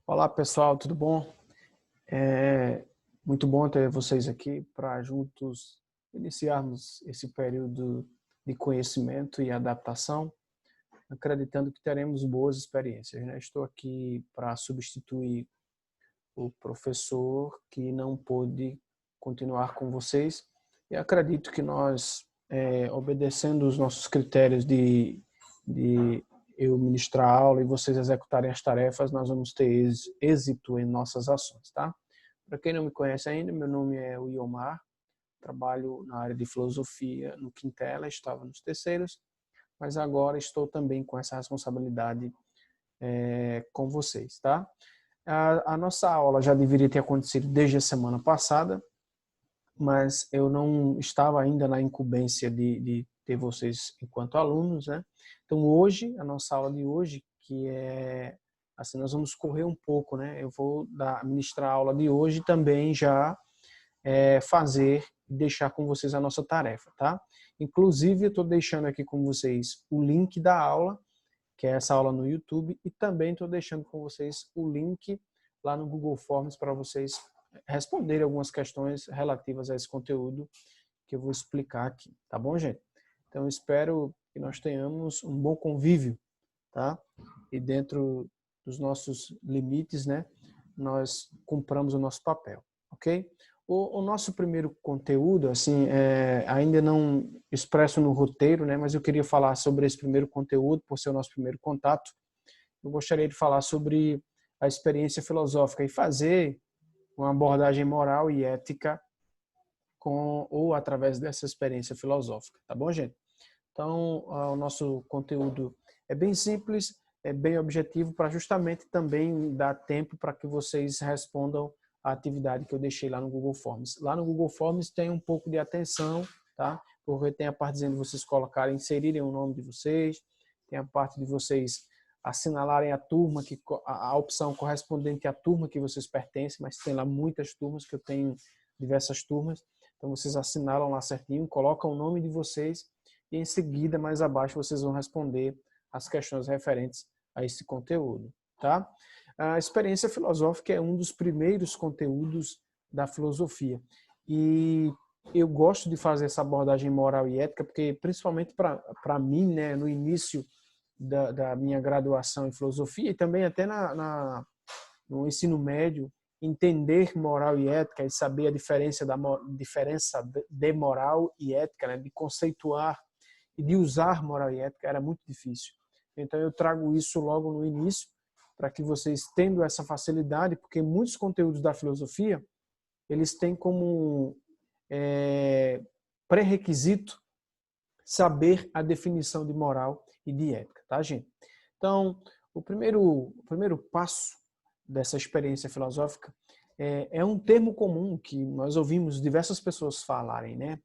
Olá pessoal, tudo bom? É muito bom ter vocês aqui para juntos iniciarmos esse período de conhecimento e adaptação, acreditando que teremos boas experiências, né? Estou aqui para substituir o professor que não pôde continuar com vocês e acredito que nós, obedecendo os nossos critérios de eu ministrar a aula e vocês executarem as tarefas, nós vamos ter êxito em nossas ações, tá? Para quem não me conhece ainda, meu nome é Iomar, trabalho na área de filosofia no Quintela, estava nos terceiros, mas agora estou também com essa responsabilidade com vocês, tá? A nossa aula já deveria ter acontecido desde a semana passada, mas eu não estava ainda na incumbência de ter vocês enquanto alunos, né? Então hoje, a nossa aula de hoje, que é assim, nós vamos correr um pouco, né? Eu vou ministrar a aula de hoje também já fazer e deixar com vocês a nossa tarefa, tá? Inclusive, eu estou deixando aqui com vocês o link da aula, que é essa aula no YouTube, e também estou deixando com vocês o link lá no Google Forms para vocês responderem algumas questões relativas a esse conteúdo que eu vou explicar aqui, tá bom, gente? Então, espero que nós tenhamos um bom convívio, tá? E dentro dos nossos limites, né, nós cumpramos o nosso papel, ok? O nosso primeiro conteúdo, assim, ainda não expresso no roteiro, né, mas eu queria falar sobre esse primeiro conteúdo, por ser o nosso primeiro contato. Eu gostaria de falar sobre a experiência filosófica e fazer uma abordagem moral e ética com ou através dessa experiência filosófica, tá bom, gente? Então, o nosso conteúdo é bem simples, é bem objetivo, para justamente também dar tempo para que vocês respondam a atividade que eu deixei lá no Google Forms. Lá no Google Forms tem um pouco de atenção, tá? Porque tem a parte dizendo de vocês colocarem, inserirem o nome de vocês, tem a parte de vocês assinalarem a turma, a opção correspondente à turma que vocês pertencem, mas tem lá muitas turmas, que eu tenho diversas turmas. Então, vocês assinalam lá certinho, colocam o nome de vocês e em seguida, mais abaixo, vocês vão responder as questões referentes a esse conteúdo, tá? A experiência filosófica é um dos primeiros conteúdos da filosofia. E eu gosto de fazer essa abordagem moral e ética, porque principalmente para mim, né, no início da minha graduação em filosofia e também até no ensino médio, entender moral e ética e saber a diferença de moral e ética, né, de conceituar e de usar moral e ética era muito difícil. Então eu trago isso logo no início, para que vocês tenham essa facilidade, porque muitos conteúdos da filosofia, eles têm como pré-requisito saber a definição de moral e de ética, tá, gente? Então, o primeiro passo dessa experiência filosófica é um termo comum que nós ouvimos diversas pessoas falarem, né?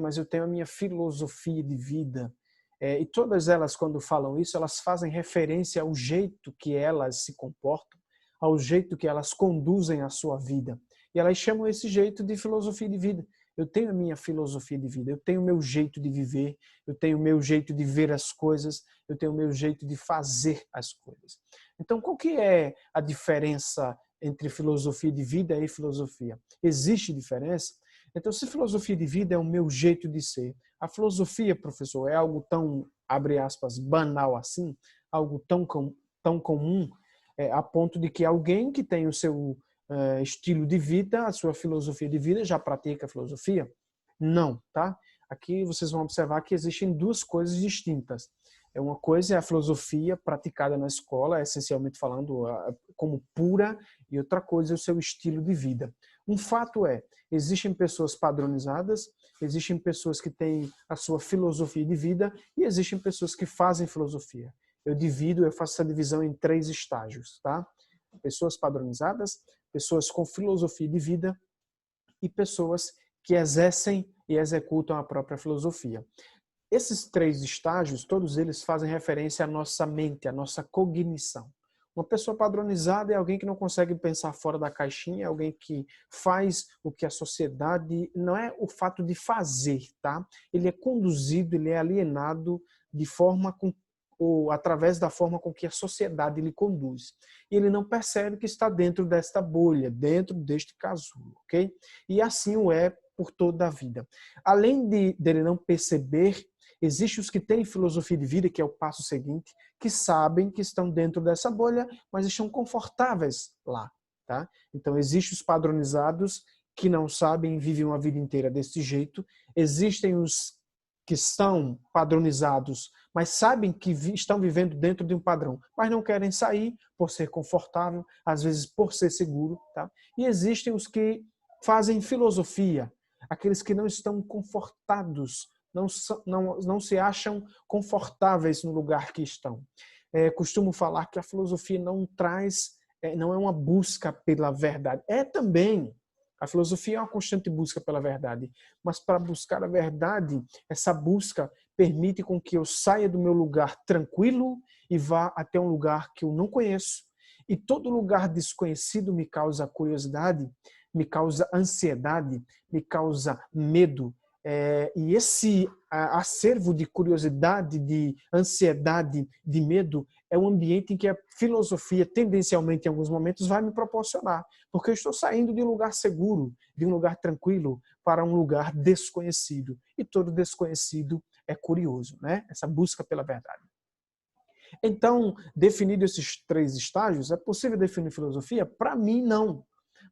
Mas eu tenho a minha filosofia de vida. E todas elas, quando falam isso, elas fazem referência ao jeito que elas se comportam, ao jeito que elas conduzem a sua vida. E elas chamam esse jeito de filosofia de vida. Eu tenho a minha filosofia de vida, eu tenho o meu jeito de viver, eu tenho o meu jeito de ver as coisas, eu tenho o meu jeito de fazer as coisas. Então, qual que é a diferença entre filosofia de vida e filosofia? Existe diferença? Então, se filosofia de vida é o meu jeito de ser, a filosofia, professor, é algo tão, abre aspas, banal assim, algo tão comum, a ponto de que alguém que tem o seu estilo de vida, a sua filosofia de vida, já pratica a filosofia? Não, tá? Aqui vocês vão observar que existem duas coisas distintas. Uma coisa é a filosofia praticada na escola, essencialmente falando como pura, e outra coisa é o seu estilo de vida. Um fato é, existem pessoas padronizadas, existem pessoas que têm a sua filosofia de vida e existem pessoas que fazem filosofia. Eu faço essa divisão em 3 estágios, tá? Pessoas padronizadas, pessoas com filosofia de vida e pessoas que exercem e executam a própria filosofia. Esses 3 estágios, todos eles fazem referência à nossa mente, à nossa cognição. Uma pessoa padronizada é alguém que não consegue pensar fora da caixinha, é alguém que faz o que a sociedade... Não é o fato de fazer, tá? Ele é conduzido, ele é alienado de forma ou através da forma com que a sociedade lhe conduz. E ele não percebe que está dentro desta bolha, dentro deste casulo, ok? E assim o é por toda a vida. Além dele não perceber, existem os que têm filosofia de vida, que é o passo seguinte, que sabem que estão dentro dessa bolha, mas estão confortáveis lá, tá? Então, existem os padronizados que não sabem e vivem uma vida inteira desse jeito. Existem os que são padronizados, mas sabem que estão vivendo dentro de um padrão, mas não querem sair por ser confortável, às vezes por ser seguro, tá? E existem os que fazem filosofia, aqueles que não estão confortados, não se acham confortáveis no lugar que estão. Costumo falar que a filosofia não traz, não é uma busca pela verdade. É também, a filosofia é uma constante busca pela verdade, mas para buscar a verdade, essa busca permite com que eu saia do meu lugar tranquilo e vá até um lugar que eu não conheço. E todo lugar desconhecido me causa curiosidade, me causa ansiedade, me causa medo. E esse acervo de curiosidade, de ansiedade, de medo, é um ambiente em que a filosofia, tendencialmente, em alguns momentos, vai me proporcionar. Porque eu estou saindo de um lugar seguro, de um lugar tranquilo, para um lugar desconhecido. E todo desconhecido é curioso, né? Essa busca pela verdade. Então, definido esses 3 estágios, é possível definir filosofia? Para mim, não.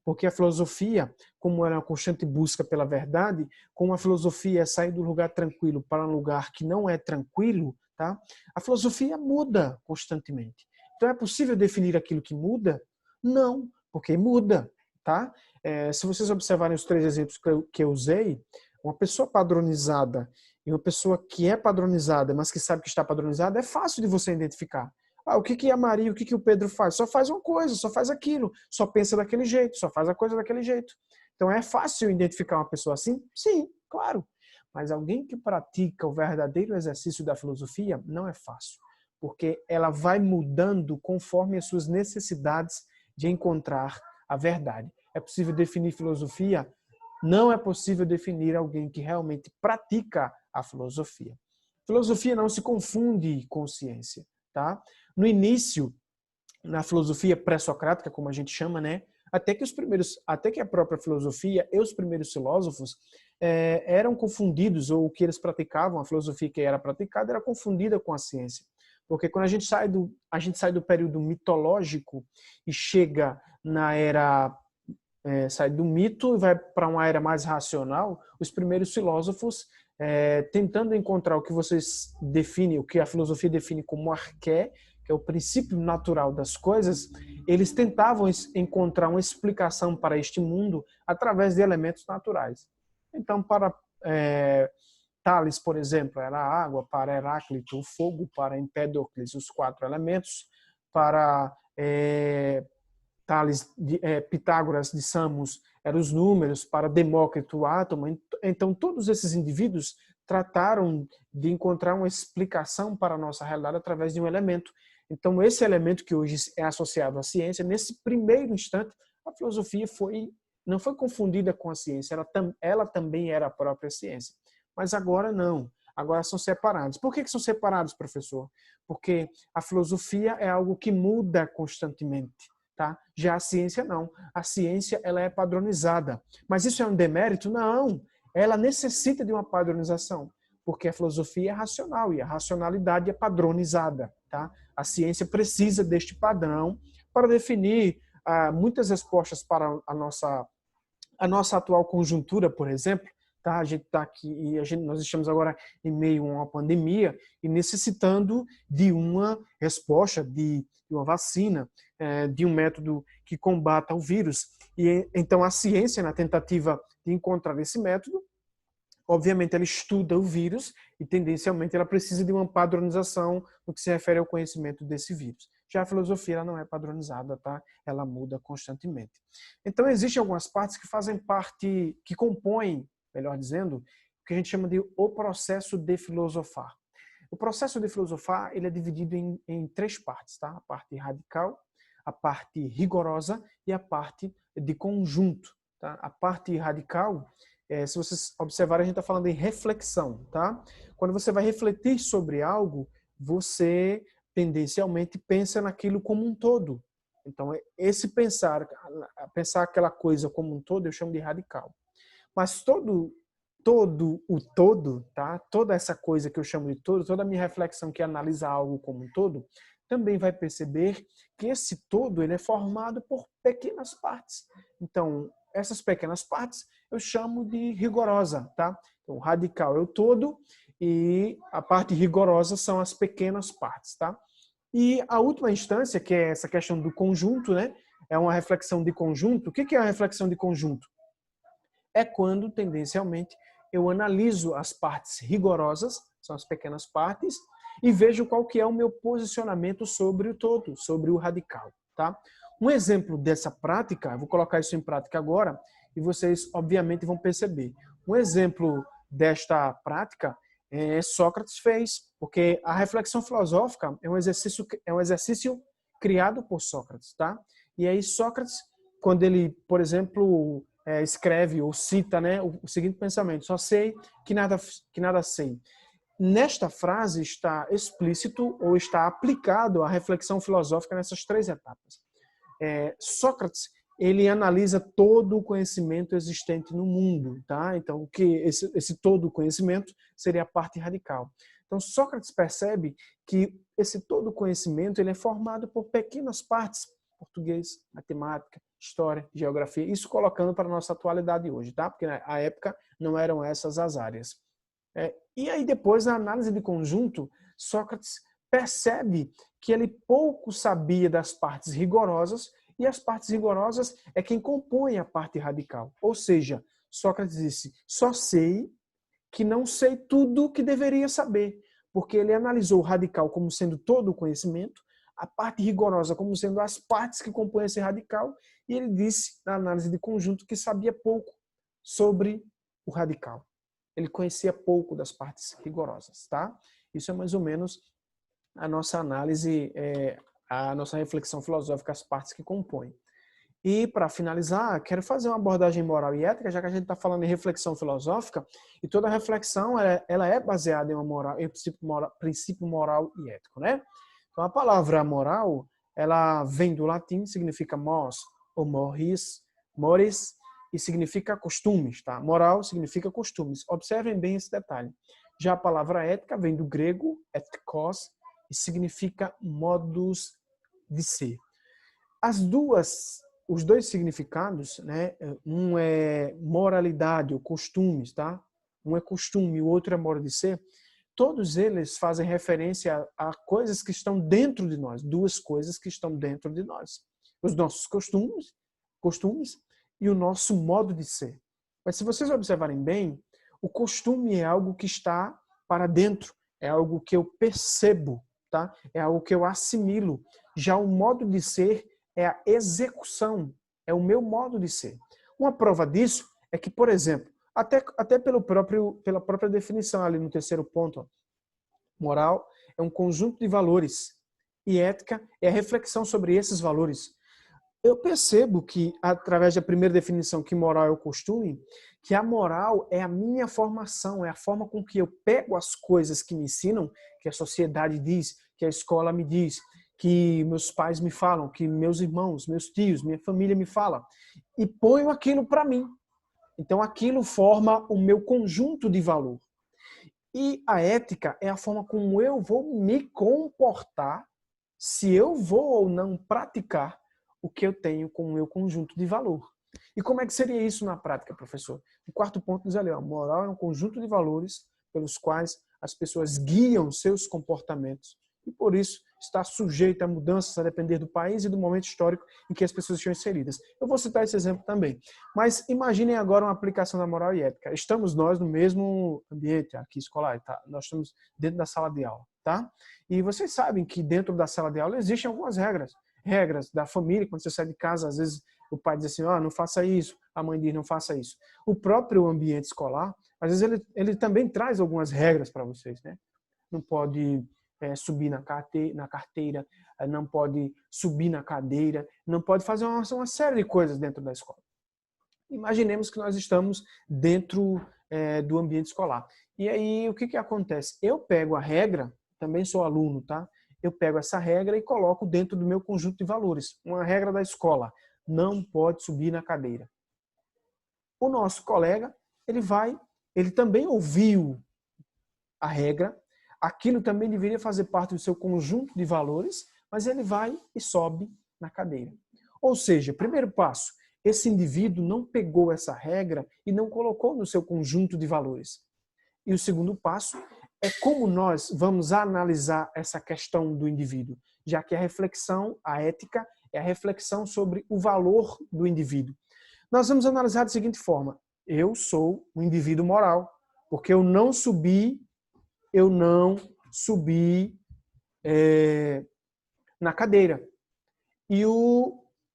Porque a filosofia, como é uma constante busca pela verdade, como a filosofia é sair do lugar tranquilo para um lugar que não é tranquilo, tá? A filosofia muda constantemente. Então, é possível definir aquilo que muda? Não, porque muda, tá? Se vocês observarem os 3 exemplos que eu usei, uma pessoa padronizada e uma pessoa que é padronizada, mas que sabe que está padronizada, é fácil de você identificar. O que a Maria, o que o Pedro faz? Só faz uma coisa, só faz aquilo, só pensa daquele jeito, só faz a coisa daquele jeito. Então é fácil identificar uma pessoa assim? Sim, claro. Mas alguém que pratica o verdadeiro exercício da filosofia não é fácil, porque ela vai mudando conforme as suas necessidades de encontrar a verdade. É possível definir filosofia? Não é possível definir alguém que realmente pratica a filosofia. Filosofia não se confunde com ciência, tá? No início, na filosofia pré-socrática, como a gente chama, né? Até que a própria filosofia e os primeiros filósofos eram confundidos, ou o que eles praticavam, a filosofia que era praticada, era confundida com a ciência. Porque quando a gente sai do período mitológico e chega na era sai do mito e vai para uma era mais racional, os primeiros filósofos, tentando encontrar o que vocês definem, o que a filosofia define como arqué, que é o princípio natural das coisas, eles tentavam encontrar uma explicação para este mundo através de elementos naturais. Então, para Tales, por exemplo, era a água; para Heráclito, o fogo; para Empédocles, os 4 elementos; para Tales, Pitágoras de Samos, eram os números; para Demócrito, o átomo. Então, todos esses indivíduos trataram de encontrar uma explicação para a nossa realidade através de um elemento. Então, esse elemento que hoje é associado à ciência, nesse primeiro instante, a filosofia não foi confundida com a ciência, ela também era a própria ciência. Mas agora não, agora são separados. Por que são separados, professor? Porque a filosofia é algo que muda constantemente. Tá? Já a ciência não. A ciência ela é padronizada. Mas isso é um demérito? Não. Ela necessita de uma padronização, porque a filosofia é racional e a racionalidade é padronizada. Tá? A ciência precisa deste padrão para definir muitas respostas para a nossa atual conjuntura, por exemplo. Tá? A gente está aqui e nós estamos agora em meio a uma pandemia e necessitando de uma resposta, de uma vacina, de um método que combata o vírus. E então a ciência, na tentativa de encontrar esse método, obviamente ela estuda o vírus e tendencialmente ela precisa de uma padronização no que se refere ao conhecimento desse vírus. Já a filosofia ela não é padronizada, tá? Ela muda constantemente. Então existem algumas partes que fazem parte, que compõem, melhor dizendo, o que a gente chama de o processo de filosofar. O processo de filosofar ele é dividido em 3 partes, tá? A parte radical, a parte rigorosa e a parte de conjunto. Tá? A parte radical, se vocês observarem, a gente está falando em reflexão. Tá? Quando você vai refletir sobre algo, você tendencialmente pensa naquilo como um todo. Então, esse pensar aquela coisa como um todo, eu chamo de radical. Mas todo o todo, tá? Toda essa coisa que eu chamo de todo, toda a minha reflexão que analisa algo como um todo, também vai perceber que esse todo ele é formado por pequenas partes. Então, essas pequenas partes eu chamo de rigorosa, tá? Então, radical é o todo e a parte rigorosa são as pequenas partes, tá? E a última instância, que é essa questão do conjunto, né? É uma reflexão de conjunto. O que é a reflexão de conjunto? É quando, tendencialmente, eu analiso as partes rigorosas, são as pequenas partes, e vejo qual que é o meu posicionamento sobre o todo, sobre o radical. Tá? Um exemplo dessa prática, vou colocar isso em prática agora, e vocês, obviamente, vão perceber. Um exemplo desta prática Sócrates fez, porque a reflexão filosófica é um exercício criado por Sócrates. Tá? E aí Sócrates, quando ele, por exemplo, escreve ou cita, né, o seguinte pensamento: só sei que nada sei. Nesta frase está explícito ou está aplicado a reflexão filosófica nessas três etapas. Sócrates, ele analisa todo o conhecimento existente no mundo, tá? Então, o que esse todo o conhecimento seria a parte radical. Então, Sócrates percebe que esse todo o conhecimento ele é formado por pequenas partes: português, matemática, história, geografia, isso colocando para a nossa atualidade hoje, tá? Porque na época não eram essas as áreas. E aí depois, na análise de conjunto, Sócrates percebe que ele pouco sabia das partes rigorosas, e as partes rigorosas é quem compõe a parte radical. Ou seja, Sócrates disse: só sei que não sei tudo o que deveria saber, porque ele analisou o radical como sendo todo o conhecimento, a parte rigorosa como sendo as partes que compõem esse radical, e ele disse, na análise de conjunto, que sabia pouco sobre o radical. Ele conhecia pouco das partes rigorosas, tá? Isso é mais ou menos a nossa análise, a nossa reflexão filosófica, as partes que compõem. E, para finalizar, quero fazer uma abordagem moral e ética, já que a gente está falando em reflexão filosófica, e toda reflexão ela é baseada em uma moral, em princípio moral e ético, né? Então, a palavra moral, ela vem do latim, significa mos ou mores, e significa costumes, tá? Moral significa costumes. Observem bem esse detalhe. Já a palavra ética vem do grego, ethikos, e significa modus de ser. Os dois significados, né? Um é moralidade ou costumes, tá? Um é costume, o outro é modo de ser. Todos eles fazem referência a coisas que estão dentro de nós, duas coisas que estão dentro de nós. Os nossos costumes e o nosso modo de ser. Mas se vocês observarem bem, o costume é algo que está para dentro, é algo que eu percebo, tá? É algo que eu assimilo. Já o modo de ser é a execução, é o meu modo de ser. Uma prova disso é que, por exemplo, até pela própria definição ali no terceiro ponto, ó, moral é um conjunto de valores e ética é a reflexão sobre esses valores. Eu percebo que, através da primeira definição, que moral é o costume, que a moral é a minha formação, é a forma com que eu pego as coisas que me ensinam, que a sociedade diz, que a escola me diz, que meus pais me falam, que meus irmãos, meus tios, minha família me fala, e ponho aquilo para mim. Então, aquilo forma o meu conjunto de valor. E a ética é a forma como eu vou me comportar, se eu vou ou não praticar o que eu tenho com o meu conjunto de valor. E como é que seria isso na prática, professor? O quarto ponto diz ali, a moral é um conjunto de valores pelos quais as pessoas guiam seus comportamentos. E por isso está sujeito a mudanças a depender do país e do momento histórico em que as pessoas estão inseridas. Eu vou citar esse exemplo também. Mas imaginem agora uma aplicação da moral e ética. Estamos nós no mesmo ambiente aqui escolar, tá? Nós estamos dentro da sala de aula, tá? E vocês sabem que dentro da sala de aula existem algumas regras. Regras da família, quando você sai de casa, às vezes o pai diz assim, não faça isso, a mãe diz, não faça isso. O próprio ambiente escolar, às vezes ele também traz algumas regras para vocês, né? Não pode subir na carteira, não pode subir na cadeira, não pode fazer uma série de coisas dentro da escola. Imaginemos que nós estamos dentro do ambiente escolar. E aí, o que acontece? Eu pego a regra, também sou aluno, tá? Eu pego essa regra e coloco dentro do meu conjunto de valores. Uma regra da escola, não pode subir na cadeira. O nosso colega, ele também ouviu a regra, aquilo também deveria fazer parte do seu conjunto de valores, mas ele vai e sobe na cadeira. Ou seja, primeiro passo, esse indivíduo não pegou essa regra e não colocou no seu conjunto de valores. E o segundo passo é como nós vamos analisar essa questão do indivíduo, já que a reflexão, a ética, é a reflexão sobre o valor do indivíduo. Nós vamos analisar da seguinte forma: eu sou um indivíduo moral, porque eu não subi na cadeira.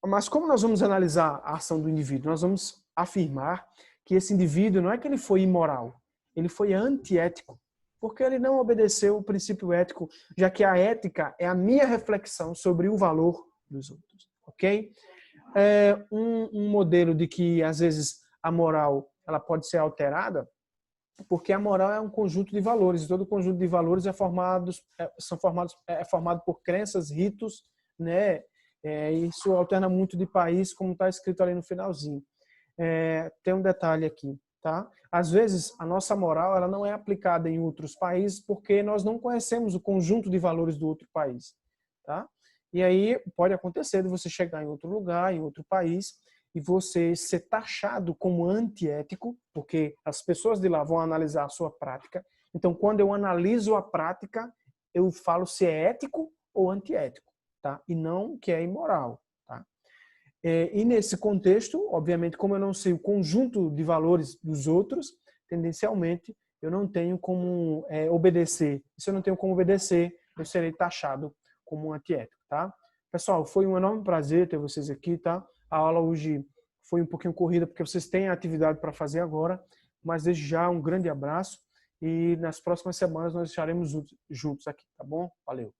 Mas como nós vamos analisar a ação do indivíduo? Nós vamos afirmar que esse indivíduo não é que ele foi imoral, ele foi antiético, porque ele não obedeceu o princípio ético, já que a ética é a minha reflexão sobre o valor dos outros, ok? É um modelo de que, às vezes, a moral ela pode ser alterada, porque a moral é um conjunto de valores, e todo conjunto de valores é formado por crenças, ritos, né? Isso alterna muito de país, como está escrito ali no finalzinho. Tem um detalhe aqui, tá? Às vezes, a nossa moral ela não é aplicada em outros países porque nós não conhecemos o conjunto de valores do outro país, tá? E aí pode acontecer de você chegar em outro lugar, em outro país, e você ser taxado como antiético, porque as pessoas de lá vão analisar a sua prática. Então, quando eu analiso a prática, eu falo se é ético ou antiético, tá? E não que é imoral, tá? E nesse contexto, obviamente, como eu não sei o conjunto de valores dos outros, tendencialmente eu não tenho como obedecer. Se eu não tenho como obedecer, eu serei taxado como antiético, tá? Pessoal, foi um enorme prazer ter vocês aqui, tá? A aula hoje foi um pouquinho corrida porque vocês têm a atividade para fazer agora, mas desde já um grande abraço e nas próximas semanas nós estaremos juntos aqui, tá bom? Valeu!